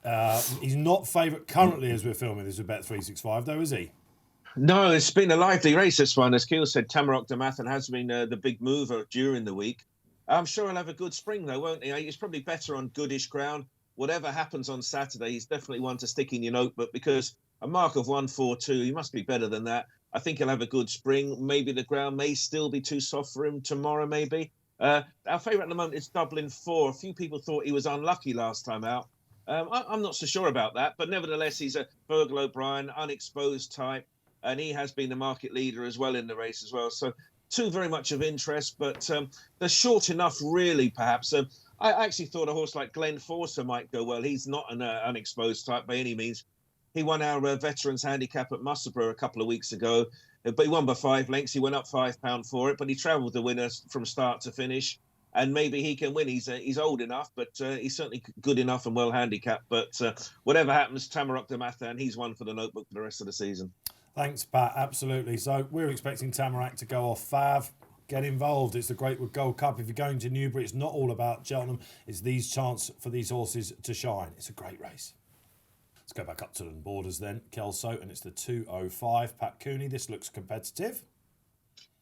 [SPEAKER 1] He's not favourite currently as we're filming this with Bet365, though, is he?
[SPEAKER 3] No, it's been a lively race, this one. As Keel said, Tamarok de Mathan has been the big mover during the week. I'm sure he'll have a good spring, though, won't he? He's probably better on goodish ground. Whatever happens on Saturday, he's definitely one to stick in your notebook because a mark of 142, he must be better than that. I think he'll have a good spring. Maybe the ground may still be too soft for him tomorrow, maybe. Our favourite at the moment is Dublin 4. A few people thought he was unlucky last time out. I'm not so sure about that, but nevertheless, he's a Virgil O'Brien, unexposed type, and he has been the market leader as well in the race as well. So 2 very much of interest, but they're short enough, really, perhaps. I actually thought a horse like Glenn Forster might go well. He's not an unexposed type by any means. He won our Veterans Handicap at Musselburgh a couple of weeks ago, but he won by 5 lengths. He went up £5 for it, but he travelled the winner from start to finish, and maybe he can win. He's old enough, but he's certainly good enough and well handicapped. But whatever happens, Tamarok de Mathan, he's one for the notebook for the rest of the season.
[SPEAKER 1] Thanks, Pat. Absolutely. So we're expecting Tamarok to go off fav. Get involved. It's the Greatwood Gold Cup. If you're going to Newbury, it's not all about Cheltenham. It's these chance for these horses to shine. It's a great race. Let's go back up to the borders then. Kelso, and it's the 205. Pat Cooney, this looks competitive.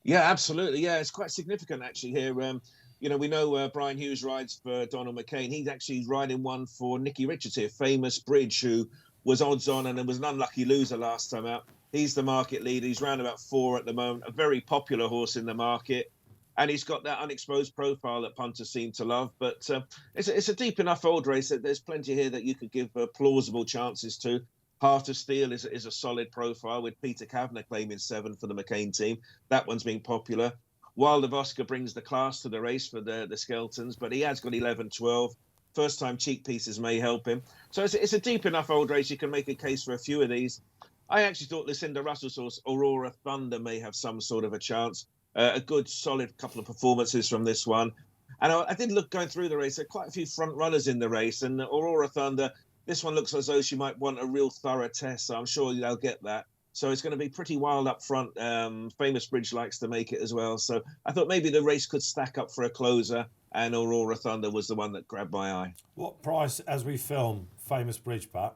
[SPEAKER 3] Yeah, absolutely. Yeah, it's quite significant actually here. We know Brian Hughes rides for Donald McCain. He's actually riding one for Nicky Richards here, Famous Bridge, who was odds on and was an unlucky loser last time out. He's the market leader. He's round about 4 at the moment, a very popular horse in the market. And he's got that unexposed profile that punters seem to love. But it's a deep enough old race that there's plenty here that you could give plausible chances to. Heart of Steel is a solid profile with Peter Kavanagh claiming 7 for the McCain team. That one's been popular. Wild of Oscar brings the class to the race for the Skeltons, but he has got 11-12. First-time cheek pieces may help him. So it's a deep enough old race. You can make a case for a few of these. I actually thought Lucinda Russell's horse, Aurora Thunder, may have some sort of a chance. A good, solid couple of performances from this one. And I did look going through the race. There are quite a few front runners in the race. And Aurora Thunder, this one looks as though she might want a real thorough test. So I'm sure they'll get that. So it's going to be pretty wild up front. Famous Bridge likes to make it as well. So I thought maybe the race could stack up for a closer. And Aurora Thunder was the one that grabbed my eye.
[SPEAKER 1] What price as we film Famous Bridge, Pat?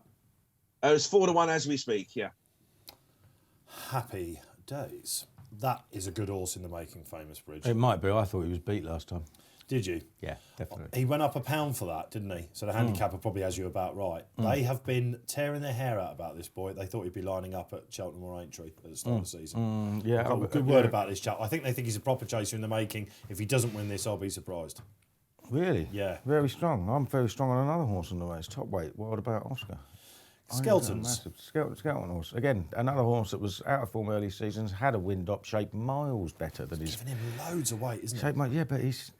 [SPEAKER 3] It's 4-1 as we speak, yeah.
[SPEAKER 1] Happy days. That is a good horse in the making, Famous Bridge.
[SPEAKER 2] It might be. I thought he was beat last time.
[SPEAKER 1] Did you?
[SPEAKER 2] Yeah, definitely.
[SPEAKER 1] He went up £1 for that, didn't he? So the handicapper probably has you about right. They have been tearing their hair out about this boy. They thought he'd be lining up at Cheltenham or Aintree at the start of the season.
[SPEAKER 2] Yeah,
[SPEAKER 1] good word about this chap. I think they think he's a proper chaser in the making. If he doesn't win this, I'll be surprised.
[SPEAKER 2] Really?
[SPEAKER 1] Yeah.
[SPEAKER 2] Very strong. I'm very strong on another horse in the race, top weight. What about Oscar?
[SPEAKER 1] Skeltons.
[SPEAKER 2] Skelton horse. Again, another horse that was out of form early seasons, had a wind-up shape miles better than his...
[SPEAKER 1] Giving him loads of weight, isn't
[SPEAKER 2] shape, yeah, but he's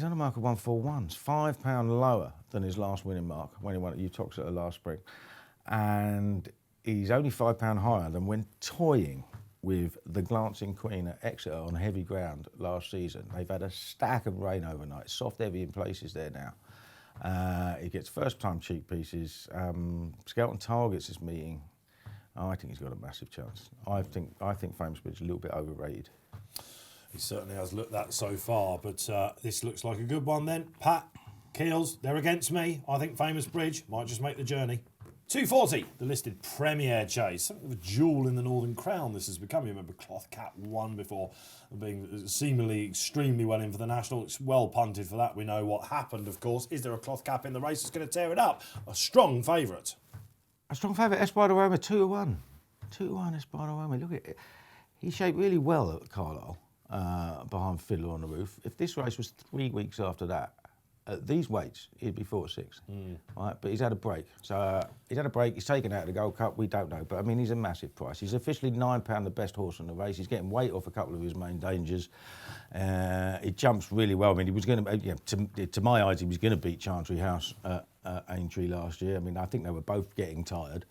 [SPEAKER 2] on a mark of 141. It's £5 lower than his last winning mark when he won at Uttoxeter last spring. And he's only £5 higher than when toying with the Glancing Queen at Exeter on heavy ground last season. They've had a stack of rain overnight, soft heavy in places there now. He gets first-time cheek pieces. Skelton targets this meeting. I think he's got a massive chance. I think Famous Bridge is a little bit overrated.
[SPEAKER 1] He certainly has looked that so far, but this looks like a good one then. Pat, Keels, they're against me. I think Famous Bridge might just make the journey. 240, the listed Premier Chase. Something of a jewel in the Northern Crown this has become. You remember Cloth Cap won before being seemingly extremely well in for the National. It's well punted for that. We know what happened, of course. Is there a Cloth Cap in the race that's going to tear it up? A strong favourite.
[SPEAKER 2] A strong favourite, Espardaroma, 2-1. 2-1, Espardaroma. Look at it. He shaped really well at Carlisle behind Fiddler on the Roof. If this race was 3 weeks after that, at these weights, he'd be 4-6. Right? But he's had a break. So he's had a break. He's taken out of the Gold Cup. We don't know. But, I mean, he's a massive price. He's officially £9 the best horse in the race. He's getting weight off a couple of his main dangers. He jumps really well. I mean, he was going to, to my eyes, he was going to beat Chantry House at Aintree last year. I mean, I think they were both getting tired.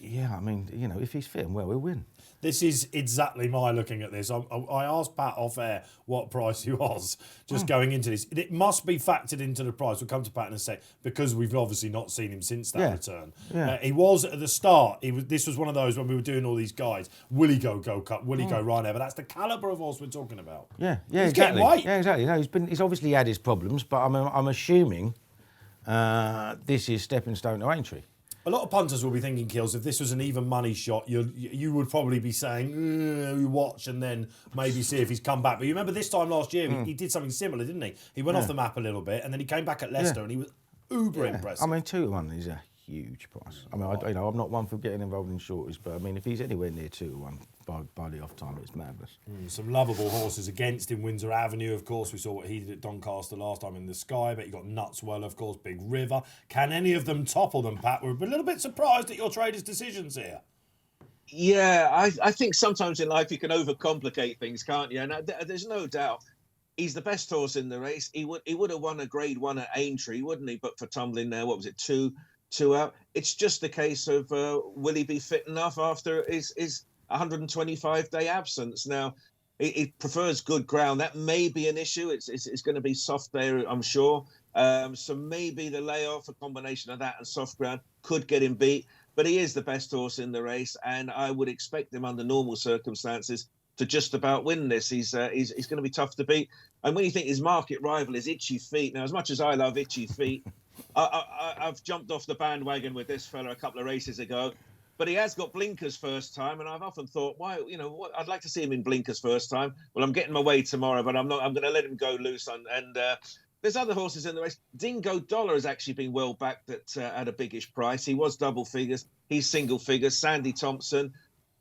[SPEAKER 2] Yeah, I mean, you know, if he's fit and well, he'll win.
[SPEAKER 1] This is exactly my looking at this. I asked Pat off air what price he was just going into this. It must be factored into the price. We'll come to Pat in a sec because we've obviously not seen him since that return. Yeah. He was at the start. This was one of those when we were doing all these guides. Will he go Gold Cup? Will he go Ryanair? But that's the calibre of horse we're talking about.
[SPEAKER 2] Yeah,
[SPEAKER 1] he's
[SPEAKER 2] exactly.
[SPEAKER 1] Getting weight.
[SPEAKER 2] Yeah, exactly. No, he's obviously had his problems, but I'm assuming this is stepping stone to Aintree.
[SPEAKER 1] A lot of punters will be thinking, Kills, if this was an even money shot, you would probably be saying, watch and then maybe see if he's come back. But you remember this time last year, he did something similar, didn't he? He went off the map a little bit and then he came back at Leicester and he was uber impressive.
[SPEAKER 2] I mean, 2-1 is a huge price. I mean, I'm not one for getting involved in shorties, but I mean, if he's anywhere near 2-1 by the off time, it's madness.
[SPEAKER 1] Some lovable horses against him. Windsor Avenue, of course. We saw what he did at Doncaster last time in the Sky, but you got Nutswell, of course, Big River. Can any of them topple them, Pat? We're a little bit surprised at your traders' decisions here.
[SPEAKER 3] Yeah, I think sometimes in life you can overcomplicate things, can't you? And there's no doubt he's the best horse in the race. He would have won a Grade 1 at Aintree, wouldn't he? But for tumbling there, what was it, two out? It's just a case of will he be fit enough after his 125-day absence? Now, he prefers good ground. That may be an issue. It's going to be soft there, I'm sure. So maybe the layoff, a combination of that and soft ground, could get him beat. But he is the best horse in the race, and I would expect him under normal circumstances to just about win this. He's going to be tough to beat. And when you think his market rival is Itchy Feet, now as much as I love Itchy Feet, I've jumped off the bandwagon with this fella a couple of races ago. But he has got blinkers first time, and I've often thought, why, I'd like to see him in blinkers first time. Well, I'm getting my way tomorrow, but I'm going to let him go loose. And there's other horses in the race. Dingo Dollar has actually been well backed at a biggish price. He was double figures. He's single figures. Sandy Thompson,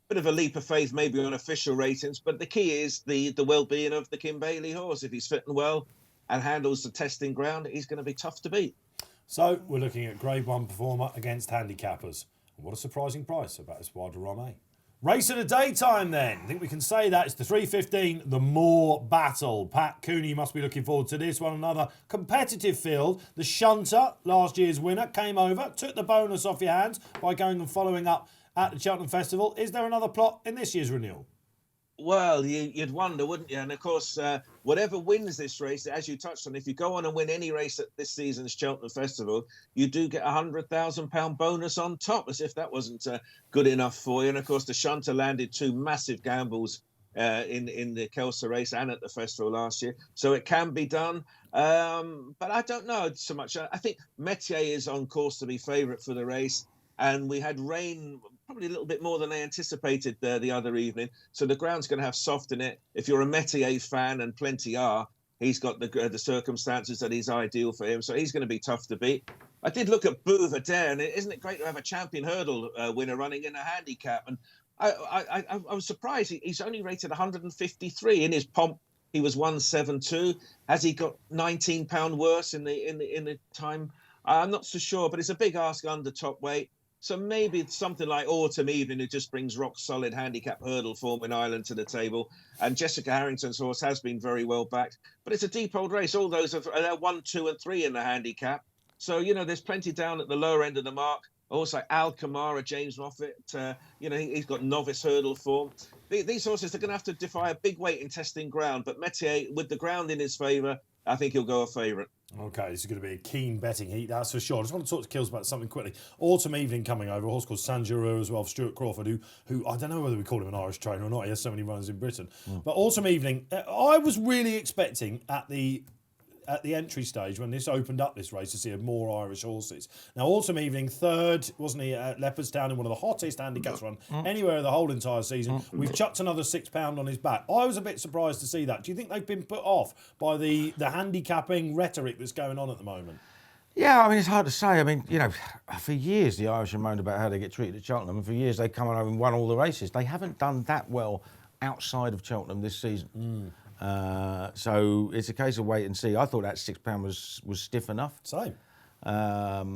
[SPEAKER 3] bit of a leap of faith maybe on official ratings. But the key is the well-being of the Kim Bailey horse. If he's fitting well and handles the testing ground, he's going to be tough to beat.
[SPEAKER 1] So we're looking at Grade 1 performer against handicappers. What a surprising price about Espoir de Rome. Race of the daytime then. I think we can say that. It's the 3:15, the Morebattle. Pat Cooney must be looking forward to this one. Another competitive field. The Shunter, last year's winner, came over, took the bonus off your hands by going and following up at the Cheltenham Festival. Is there another plot in this year's renewal?
[SPEAKER 3] Well, you'd wonder, wouldn't you? And of course, whatever wins this race, as you touched on, if you go on and win any race at this season's Cheltenham Festival, you do get £100,000 bonus on top, as if that wasn't good enough for you. And of course, the Shunter landed 2 massive gambles in the Kelso race and at the festival last year, so it can be done. But I don't know so much. I think Metier is on course to be favourite for the race. And we had rain probably a little bit more than they anticipated the other evening. So the ground's going to have soft in it. If you're a Metier fan, and plenty are, he's got the circumstances that is ideal for him. So he's going to be tough to beat. I did look at Bouvardin, and isn't it great to have a champion hurdle winner running in a handicap? And I was surprised. He's only rated 153 in his pomp. He was 172. Has he got £19 worse in the time? I'm not so sure, but it's a big ask under top weight. So maybe it's something like Autumn Evening, who just brings rock solid handicap hurdle form in Ireland to the table. And Jessica Harrington's horse has been very well backed. But it's a deep old race. All those are 1, 2, and 3 in the handicap. So, there's plenty down at the lower end of the mark. Also, Al Kamara, James Moffat, he's got novice hurdle form. These horses are going to have to defy a big weight in testing ground. But Metier, with the ground in his favour, I think he'll go a favourite.
[SPEAKER 1] Okay, this is going to be a keen betting heat, that's for sure. I just want to talk to Kills about something quickly. Autumn Evening coming over, a horse called Saint Giroux as well, Stuart Crawford, who I don't know whether we call him an Irish trainer or not. He has so many runs in Britain. But Autumn Evening, I was really expecting at the entry stage when this opened up this race to see more Irish horses. Now, Autumn Evening, third, wasn't he, at Leopardstown in one of the hottest handicaps run anywhere the whole entire season. We've chucked another £6 on his back. I was a bit surprised to see that. Do you think they've been put off by the handicapping rhetoric that's going on at the moment?
[SPEAKER 2] Yeah, I mean, it's hard to say. I mean, for years the Irish have moaned about how they get treated at Cheltenham, and for years they've come over and won all the races. They haven't done that well outside of Cheltenham this season. So it's a case of wait and see. I thought that £6 was stiff enough.
[SPEAKER 1] Same.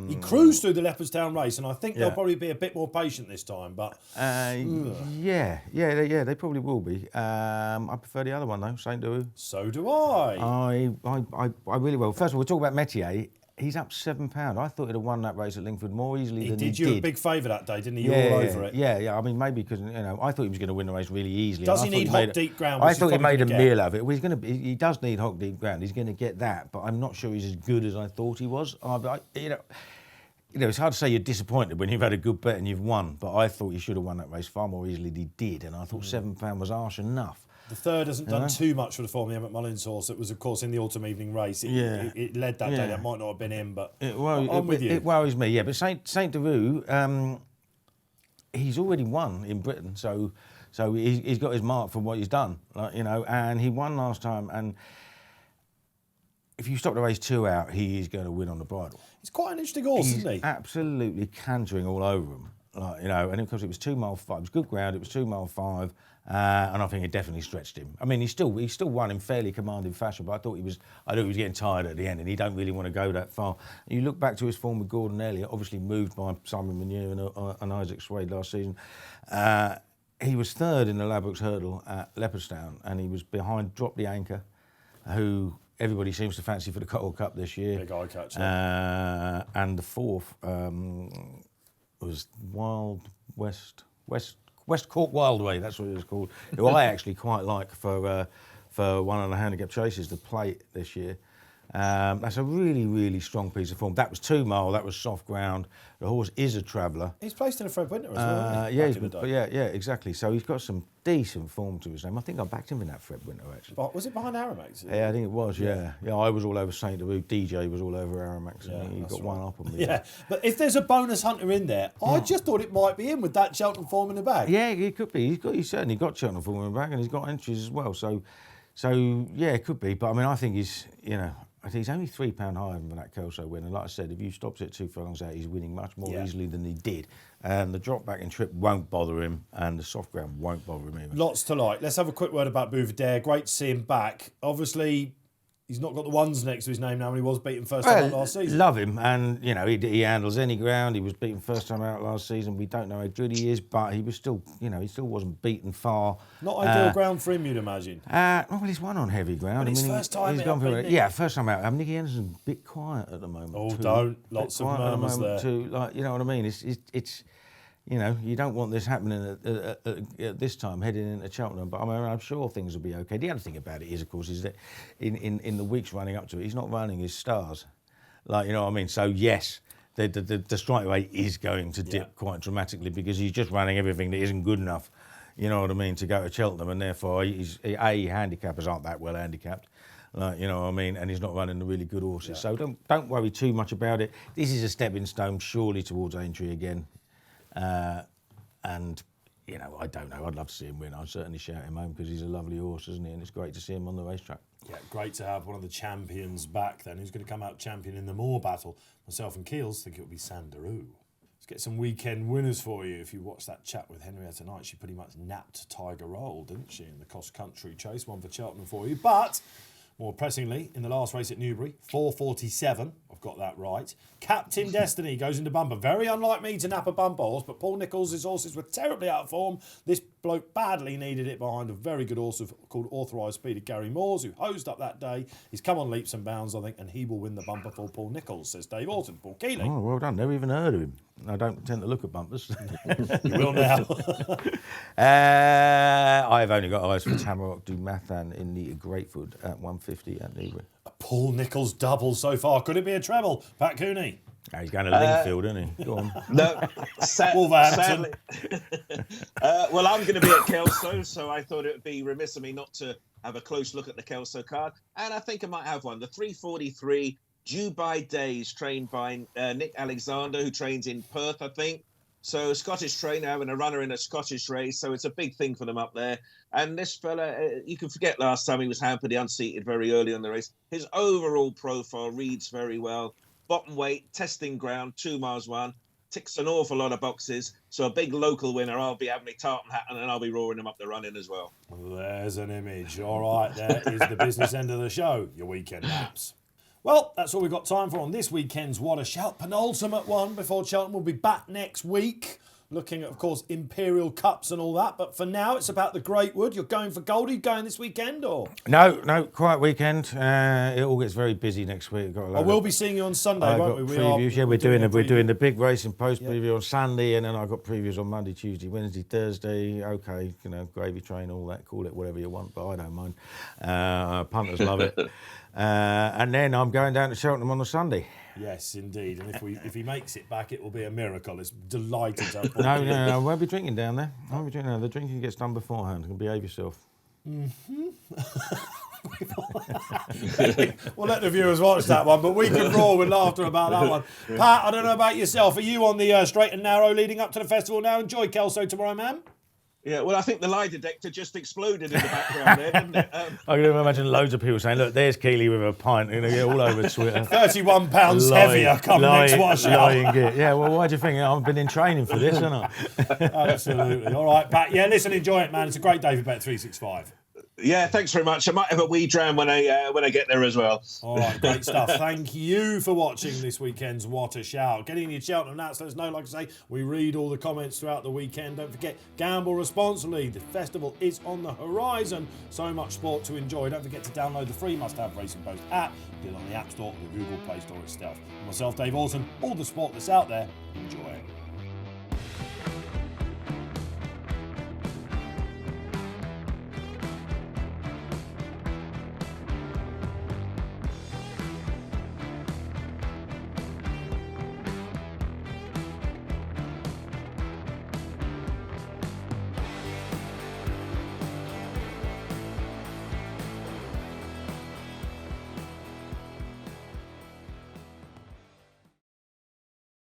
[SPEAKER 1] He cruised through the Leopardstown race, and I think they'll probably be a bit more patient this time. But
[SPEAKER 2] yeah, they probably will be. I prefer the other one though, Saint Giroux.
[SPEAKER 1] So do I.
[SPEAKER 2] I really will. First of all, we'll talk about Metier. He's up £7. I thought he'd have won that race at Lingford more easily than he did.
[SPEAKER 1] He did you a big favour that day, didn't he? You were all over it.
[SPEAKER 2] Yeah. I mean, maybe because I thought he was going to win the race really easily.
[SPEAKER 1] Does he need hot, deep ground?
[SPEAKER 2] I thought he made a meal of it. Well, he does need hot, deep ground. He's going to get that, but I'm not sure he's as good as I thought he was. It's hard to say you're disappointed when you've had a good bet and you've won, but I thought he should have won that race far more easily than he did, and I thought £7 was harsh enough.
[SPEAKER 1] The third hasn't done too much for the form of the Emmett Mullins horse. It was, of course, in the Autumn Evening race. It led that day. That might not have been him, but I'm with you.
[SPEAKER 2] It worries me, yeah. But Saint Giroux, he's already won in Britain, so he's got his mark for what he's done, and he won last time. And if you stop the race 2 out, he is going to win on the bridle.
[SPEAKER 1] He's quite an interesting horse, isn't he?
[SPEAKER 2] Absolutely cantering all over him. And of course it was 2 mile 5. It was good ground. It was 2 mile 5, and I think it definitely stretched him. I mean, he still won in fairly commanding fashion, but I thought he was getting tired at the end, and he don't really want to go that far. And you look back to his form with Gordon Elliott, obviously moved by Simon Meniere and Isaac Swade last season. He was third in the Ladbrokes hurdle at Leopardstown, and he was behind Drop the Anchor, who everybody seems to fancy for the Coral Cup this year.
[SPEAKER 1] Big eye catcher.
[SPEAKER 2] And the fourth was Wild West Cork Wildway, that's what it was called, who I actually quite like for one of the handicap chases, the Plate this year. That's a really, really strong piece of form. That was 2 mile. That was soft ground. The horse is a traveller.
[SPEAKER 1] He's placed in a Fred Winter as well. Isn't he?
[SPEAKER 2] Yeah, exactly. So he's got some decent form to his name. I think I backed him in that Fred Winter actually.
[SPEAKER 1] But was it behind Aramax?
[SPEAKER 2] Yeah, I think it was. Yeah. I was all over Saint Denis. DJ was all over Aramax.
[SPEAKER 1] Yeah,
[SPEAKER 2] and he got one up on me.
[SPEAKER 1] Yeah, but if there's a bonus hunter in there, I just thought it might be him with that Cheltenham form in the bag.
[SPEAKER 2] Yeah, he could be. He's certainly got Cheltenham form in the bag, and he's got entries as well. So yeah, it could be. But I mean, I think he's only £3 higher than that Kelso win. And like I said, if you stopped it 2 furlongs out, he's winning much more easily than he did. And the drop back and trip won't bother him, and the soft ground won't bother him either.
[SPEAKER 1] Lots to like. Let's have a quick word about Bouvier. Great to see him back. Obviously, he's not got the ones next to his name now, and he was beaten first time out last season.
[SPEAKER 2] Love him, and he handles any ground. He was beaten first time out last season. We don't know how good he is, but he was still, he still wasn't beaten far.
[SPEAKER 1] Not ideal ground for him, you'd imagine.
[SPEAKER 2] Well, he's won on heavy ground.
[SPEAKER 1] But first time
[SPEAKER 2] he's
[SPEAKER 1] out,
[SPEAKER 2] gone for first time out. Nicky Henderson's a bit quiet at the moment.
[SPEAKER 1] Oh, don't. Lots of murmurs there.
[SPEAKER 2] Too, you know what I mean? It's you don't want this happening at this time, heading into Cheltenham. But I mean, I'm sure things will be okay. The other thing about it is, of course, is that in the weeks running up to it, he's not running his stars. You know what I mean? So yes, the strike rate is going to dip quite dramatically because he's just running everything that isn't good enough. You know what I mean? To go to Cheltenham, and therefore, handicappers aren't that well handicapped. You know what I mean? And he's not running the really good horses. So don't worry too much about it. This is a stepping stone, surely, towards Aintree again. And I don't know. I'd love to see him win. I'd certainly shout him home because he's a lovely horse, isn't he? And it's great to see him on the racetrack.
[SPEAKER 1] Yeah, great to have one of the champions back then. Who's going to come out champion in the Morebattle? Myself and Keels think it will be Sandaroo. Let's get some weekend winners for you. If you watch that chat with Henrietta Knight, she pretty much napped Tiger Roll, didn't she, in the cross-country chase? One for Cheltenham for you. But more pressingly, in the last race at Newbury, 4:47. I've got that right. Captain Destiny goes into bumper. Very unlike me to nap a bumper horse, but Paul Nicholls' horses were terribly out of form. This bloke badly needed it behind a very good horse called Authorised Speed of Gary Moores, who hosed up that day. He's come on leaps and bounds, I think, and he will win the bumper for Paul Nicholls, says Dave Orton. Paul Kealy.
[SPEAKER 2] Oh, well done. Never even heard of him. I don't tend to look at bumpers.
[SPEAKER 1] You will now.
[SPEAKER 2] I've only got eyes for Tamarack du Mathan in the Greatwood at 150 at Newbury.
[SPEAKER 1] A Paul Nicholls double so far. Could it be a treble? Pat Cooney.
[SPEAKER 2] He's going to Lingfield, isn't he? Go on.
[SPEAKER 3] No,
[SPEAKER 1] Wolverhampton.
[SPEAKER 3] Well, I'm going to be at Kelso, so I thought it would be remiss of me not to have a close look at the Kelso card. And I think I might have one. The 3:43 Dubai Days, trained by Nick Alexander, who trains in Perth, I think. So Scottish trainer having a runner in a Scottish race, so it's a big thing for them up there. And this fella, you can forget last time he was hampered, he unseated very early on the race. His overall profile reads very well. Bottom weight, testing ground, 2 miles 1, ticks an awful lot of boxes. So a big local winner. I'll be having my tartan hat on and I'll be roaring him up the running as well.
[SPEAKER 1] There's an image. All right, there is the business end of the show, your weekend naps. Well, that's all we've got time for on this weekend's What a Shout. Penultimate one before Cheltenham. We'll be back next week, looking at, of course, Imperial Cups and all that. But for now, it's about the Greatwood. You're going for Goldie, going this weekend, or?
[SPEAKER 2] No, quiet weekend. It all gets very busy next week.
[SPEAKER 1] I will be seeing you on Sunday, won't we?
[SPEAKER 2] Previews. We're doing the big racing post preview on Sunday, and then I've got previews on Monday, Tuesday, Wednesday, Thursday. Okay, gravy train, all that. Call it whatever you want, but I don't mind. Punters love it. And then I'm going down to Cheltenham on the Sunday.
[SPEAKER 1] Yes, indeed. And if he makes it back, it will be a miracle. It's delighted to have
[SPEAKER 2] No, I won't be drinking down there. I won't be drinking. The drinking gets done beforehand. You can behave yourself.
[SPEAKER 1] Mm-hmm. We'll let the viewers watch that one, but we can roar with laughter about that one. Pat, I don't know about yourself. Are you on the straight and narrow leading up to the festival now? Enjoy Kelso tomorrow, man.
[SPEAKER 3] Yeah, well, I think the lie detector just exploded in the background there, didn't it?
[SPEAKER 2] I can imagine loads of people saying, look, there's Kealy with a pint, all over Twitter.
[SPEAKER 1] 31 pounds heavier come next watch out.
[SPEAKER 2] Yeah, well, why do you think? I've been in training for this, haven't I?
[SPEAKER 1] Absolutely. All right, Pat. Yeah, listen, enjoy it, man. It's a great day for Bet365.
[SPEAKER 3] Yeah, thanks very much. I might have a wee dram when I get there as well.
[SPEAKER 1] All right, great stuff. Thank you for watching this weekend's What a Shout. Get in your Cheltenham Nats, let us know. Like I say, we read all the comments throughout the weekend. Don't forget, gamble responsibly. The festival is on the horizon. So much sport to enjoy. Don't forget to download the free must-have Racing Post app. Get it on the App Store or the Google Play Store itself. And myself, Dave Orton, all the sport that's out there. Enjoy it.